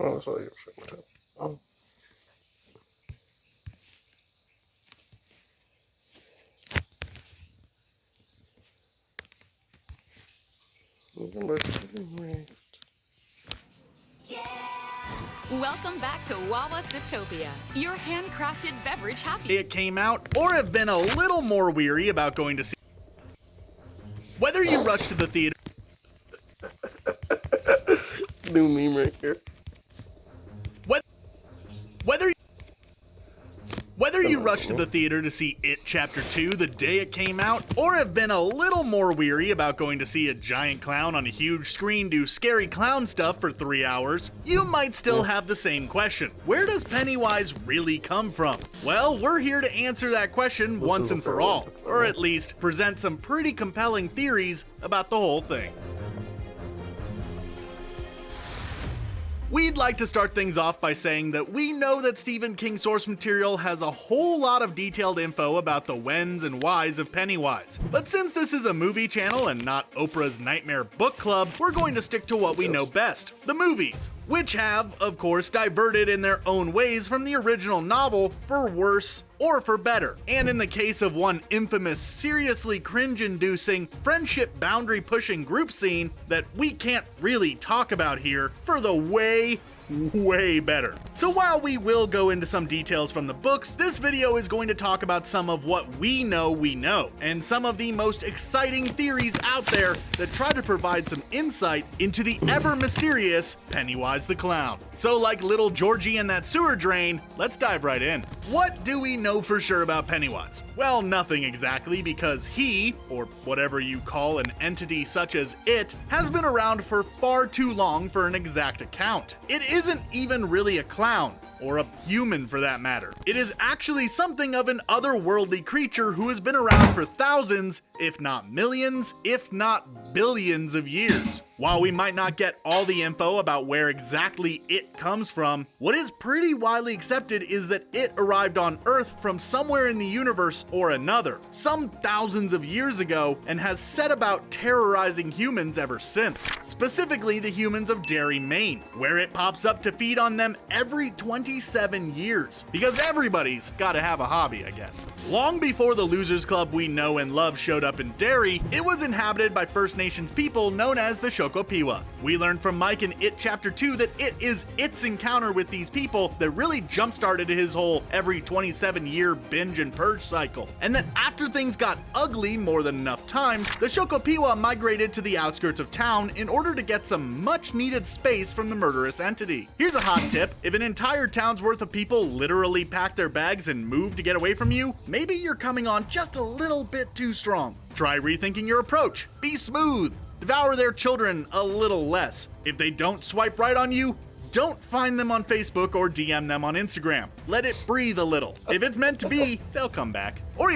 Oh, that's all you shake my head. Oh. Welcome back to Wawa Siptopia, your handcrafted beverage happy. It came out, or have been a little more weary about going to see. Whether you rush to the theater. New meme right here. Whether you rushed to the theater to see It Chapter 2 the day it came out, or have been a little more weary about going to see a giant clown on a huge screen do scary clown stuff for 3 hours, you might still have the same question. Where does Pennywise really come from? Well, we're here to answer that question once and for all, or at least present some pretty compelling theories about the whole thing. We'd like to start things off by saying that we know that Stephen King's source material has a whole lot of detailed info about the whens and whys of Pennywise. But since this is a movie channel and not Oprah's Nightmare Book Club, we're going to stick to what we know best, the movies, which have, of course, diverted in their own ways from the original novel for worse or for better. And in the case of one infamous, seriously cringe-inducing, friendship boundary-pushing group scene that we can't really talk about here, for the way better. So while we will go into some details from the books, this video is going to talk about some of what we know, and some of the most exciting theories out there that try to provide some insight into the ever mysterious Pennywise the Clown. So like little Georgie and that sewer drain, let's dive right in. What do we know for sure about Pennywise? Well, nothing exactly, because he, or whatever you call an entity such as it, has been around for far too long for an exact account. It isn't even really a clown, or a human for that matter. It is actually something of an otherworldly creature who has been around for thousands, if not millions, if not billions of years. While we might not get all the info about where exactly it comes from, what is pretty widely accepted is that it arrived on Earth from somewhere in the universe or another, some thousands of years ago, and has set about terrorizing humans ever since. Specifically the humans of Derry, Maine, where it pops up to feed on them every 27 years. Because everybody's gotta have a hobby, I guess. Long before the Losers Club we know and love showed up in Derry, it was inhabited by First Nations people known as the Shokopiwa. We learned from Mike in It Chapter 2 that it is its encounter with these people that really jump-started his whole every 27-year binge and purge cycle. And that after things got ugly more than enough times, the Shokopiwa migrated to the outskirts of town in order to get some much-needed space from the murderous entity. Here's a hot tip: if an entire town's worth of people literally pack their bags and move to get away from you, maybe you're coming on just a little bit too strong. Try rethinking your approach. Be smooth. Devour their children a little less. If they don't swipe right on you, don't find them on Facebook or DM them on Instagram. Let it breathe a little. If it's meant to be, they'll come back. Or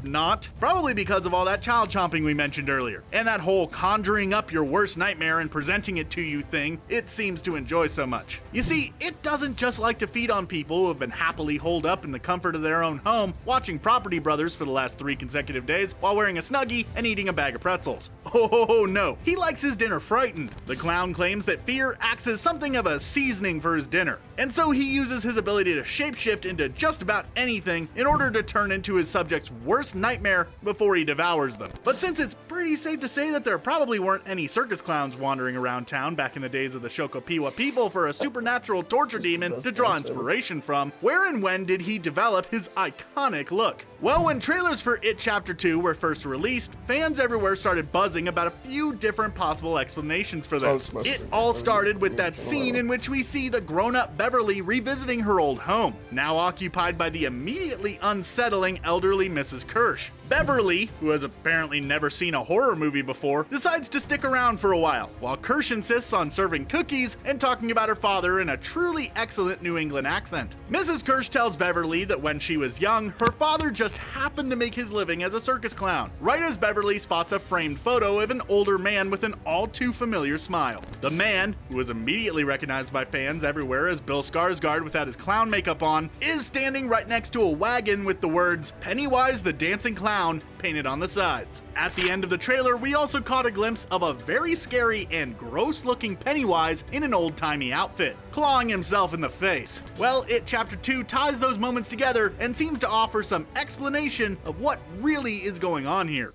not. Probably because of all that child chomping we mentioned earlier. And that whole conjuring up your worst nightmare and presenting it to you thing it seems to enjoy so much. You see, it doesn't just like to feed on people who have been happily holed up in the comfort of their own home, watching Property Brothers for the last 3 consecutive days while wearing a Snuggie and eating a bag of pretzels. Oh no, he likes his dinner frightened. The clown claims that fear acts as something of a seasoning for his dinner, and so he uses his ability to shapeshift into just about anything in order to turn into his subject's worst nightmare before he devours them. But since it's pretty safe to say that there probably weren't any circus clowns wandering around town back in the days of the Shokopiwa people for a supernatural torture demon to draw inspiration from, where and when did he develop his iconic look? Well, when trailers for It Chapter 2 were first released, fans everywhere started buzzing about a few different possible explanations for this. It all started with that scene in which we see the grown-up Beverly revisiting her old home, now occupied by the immediately unsettling elderly Mrs. Kirsch. Beverly, who has apparently never seen a horror movie before, decides to stick around for a while Kirsch insists on serving cookies and talking about her father in a truly excellent New England accent. Mrs. Kirsch tells Beverly that when she was young, her father just happened to make his living as a circus clown, right as Beverly spots a framed photo of an older man with an all too familiar smile. The man, who was immediately recognized by fans everywhere as Bill Skarsgård without his clown makeup on, is standing right next to a wagon with the words "Pennywise the Dancing Clown clown painted on the sides. At the end of the trailer, we also caught a glimpse of a very scary and gross-looking Pennywise in an old-timey outfit, clawing himself in the face. Well, It Chapter 2 ties those moments together and seems to offer some explanation of what really is going on here.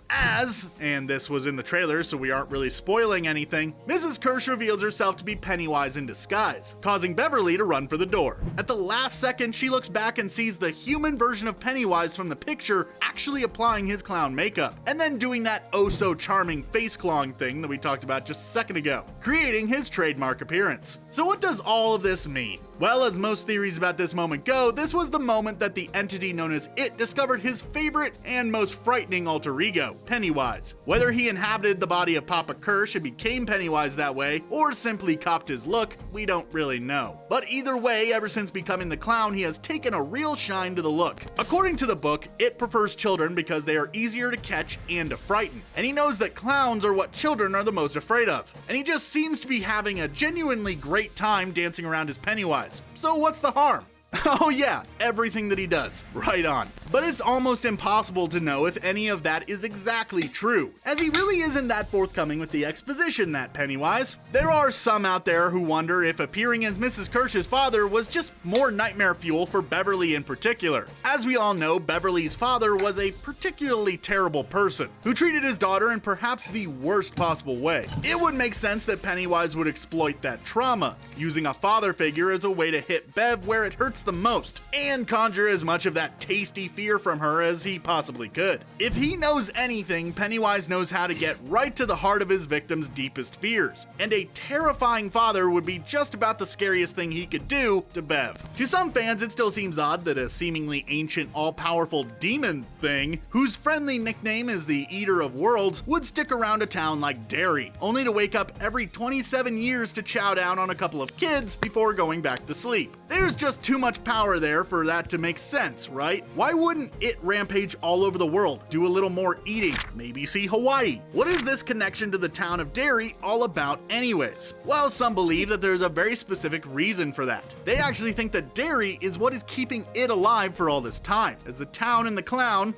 And this was in the trailer so we aren't really spoiling anything, Mrs. Kirsch reveals herself to be Pennywise in disguise, causing Beverly to run for the door. At the last second, she looks back and sees the human version of Pennywise from the picture actually applying his clown makeup, and then doing that oh-so-charming face-clawing thing that we talked about just a second ago, creating his trademark appearance. So what does all of this mean? Well, as most theories about this moment go, this was the moment that the entity known as It discovered his favorite and most frightening alter ego, Pennywise. Whether he inhabited the body of Papa Kirsch and became Pennywise that way, or simply copped his look, we don't really know. But either way, ever since becoming the clown, he has taken a real shine to the look. According to the book, It prefers children because they are easier to catch and to frighten, and he knows that clowns are what children are the most afraid of. And he just seems to be having a genuinely great time dancing around as Pennywise. So what's the harm? Oh yeah, everything that he does. Right on. But it's almost impossible to know if any of that is exactly true, as he really isn't that forthcoming with the exposition that Pennywise. There are some out there who wonder if appearing as Mrs. Kirsch's father was just more nightmare fuel for Beverly in particular. As we all know, Beverly's father was a particularly terrible person, who treated his daughter in perhaps the worst possible way. It would make sense that Pennywise would exploit that trauma, using a father figure as a way to hit Bev where it hurts the most, and conjure as much of that tasty fear from her as he possibly could. If he knows anything, Pennywise knows how to get right to the heart of his victim's deepest fears, and a terrifying father would be just about the scariest thing he could do to Bev. To some fans, it still seems odd that a seemingly ancient, all-powerful demon thing, whose friendly nickname is the Eater of Worlds, would stick around a town like Derry, only to wake up every 27 years to chow down on a couple of kids before going back to sleep. There's just too much power there for that to make sense, right? Why wouldn't it rampage all over the world, do a little more eating, maybe see Hawaii? What is this connection to the town of Derry all about anyways? Well, some believe that there's a very specific reason for that. They actually think that Derry is what is keeping it alive for all this time, as the town and the clown,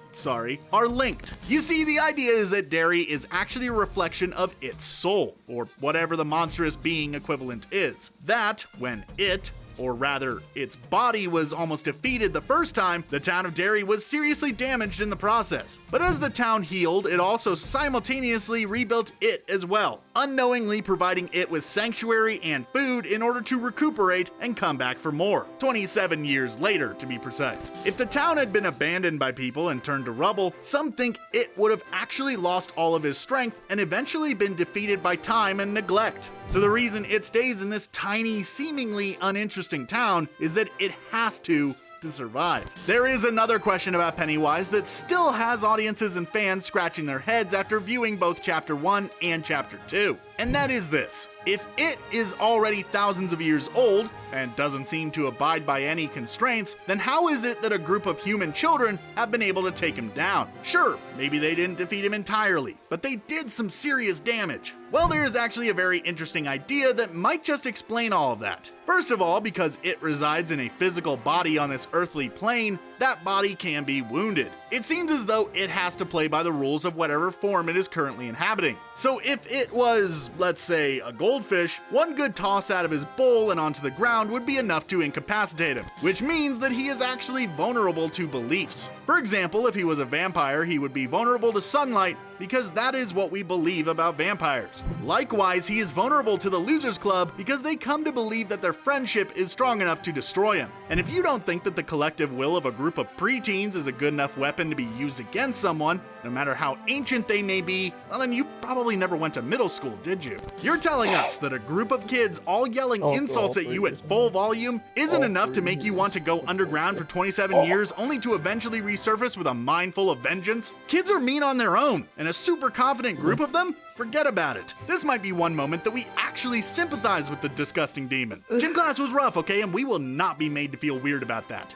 are linked. You see, the idea is that Derry is actually a reflection of its soul, or whatever the monstrous being equivalent is. That, when it, or rather, its body was almost defeated the first time, the town of Derry was seriously damaged in the process. But as the town healed, it also simultaneously rebuilt it as well, unknowingly providing it with sanctuary and food in order to recuperate and come back for more. 27 years later, to be precise. If the town had been abandoned by people and turned to rubble, some think it would have actually lost all of his strength and eventually been defeated by time and neglect. So the reason it stays in this tiny, seemingly uninteresting town is that it has to survive. There is another question about Pennywise that still has audiences and fans scratching their heads after viewing both Chapter 1 and Chapter 2. And that is this. If it is already thousands of years old, and doesn't seem to abide by any constraints, then how is it that a group of human children have been able to take him down? Sure, maybe they didn't defeat him entirely, but they did some serious damage. Well, there is actually a very interesting idea that might just explain all of that. First of all, because it resides in a physical body on this earthly plane, that body can be wounded. It seems as though it has to play by the rules of whatever form it is currently inhabiting. So if it was, let's say, a goldfish, one good toss out of his bowl and onto the ground would be enough to incapacitate him, which means that he is actually vulnerable to beliefs. For example, if he was a vampire, he would be vulnerable to sunlight because that is what we believe about vampires. Likewise, he is vulnerable to the Losers Club because they come to believe that their friendship is strong enough to destroy him. And if you don't think that the collective will of a group of preteens is a good enough weapon to be used against someone, no matter how ancient they may be, well then you probably never went to middle school, did you? You're telling us that a group of kids all yelling insults at you at full volume isn't enough to make you want to go underground for 27 years only to eventually resurface with a mind full of vengeance? Kids are mean on their own, and a super confident group of them? Forget about it. This might be one moment that we actually sympathize with the disgusting demon. Gym class was rough, okay, and we will not be made to feel weird about that.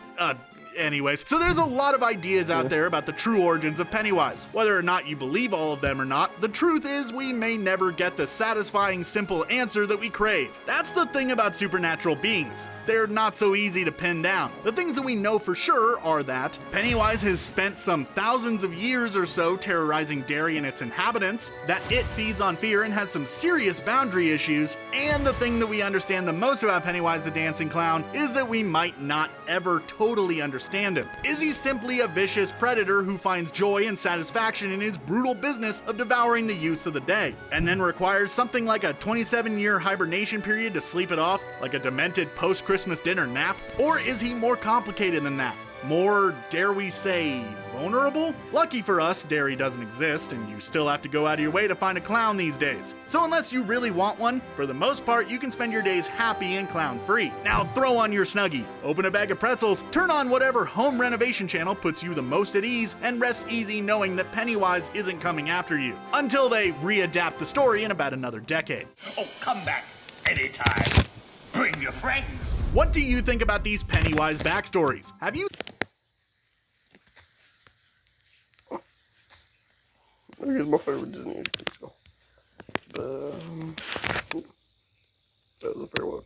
Anyways, so there's a lot of ideas out there about the true origins of Pennywise. Whether or not you believe all of them or not, the truth is we may never get the satisfying, simple answer that we crave. That's the thing about supernatural beings. They're not so easy to pin down. The things that we know for sure are that Pennywise has spent some thousands of years or so terrorizing Derry and its inhabitants, that it feeds on fear and has some serious boundary issues, and the thing that we understand the most about Pennywise the Dancing Clown is that we might not ever totally understand him. Is he simply a vicious predator who finds joy and satisfaction in his brutal business of devouring the youths of the day, and then requires something like a 27-year hibernation period to sleep it off, like a demented post-Christmas dinner nap? Or is he more complicated than that? More, dare we say, vulnerable? Lucky for us, Derry doesn't exist, and you still have to go out of your way to find a clown these days. So unless you really want one, for the most part, you can spend your days happy and clown-free. Now throw on your Snuggie, open a bag of pretzels, turn on whatever home renovation channel puts you the most at ease, and rest easy knowing that Pennywise isn't coming after you. Until they readapt the story in about another decade. Oh, come back anytime. Bring your friends. What do you think about these Pennywise backstories? Have you... Here's my favorite Disney show. That was a farewell.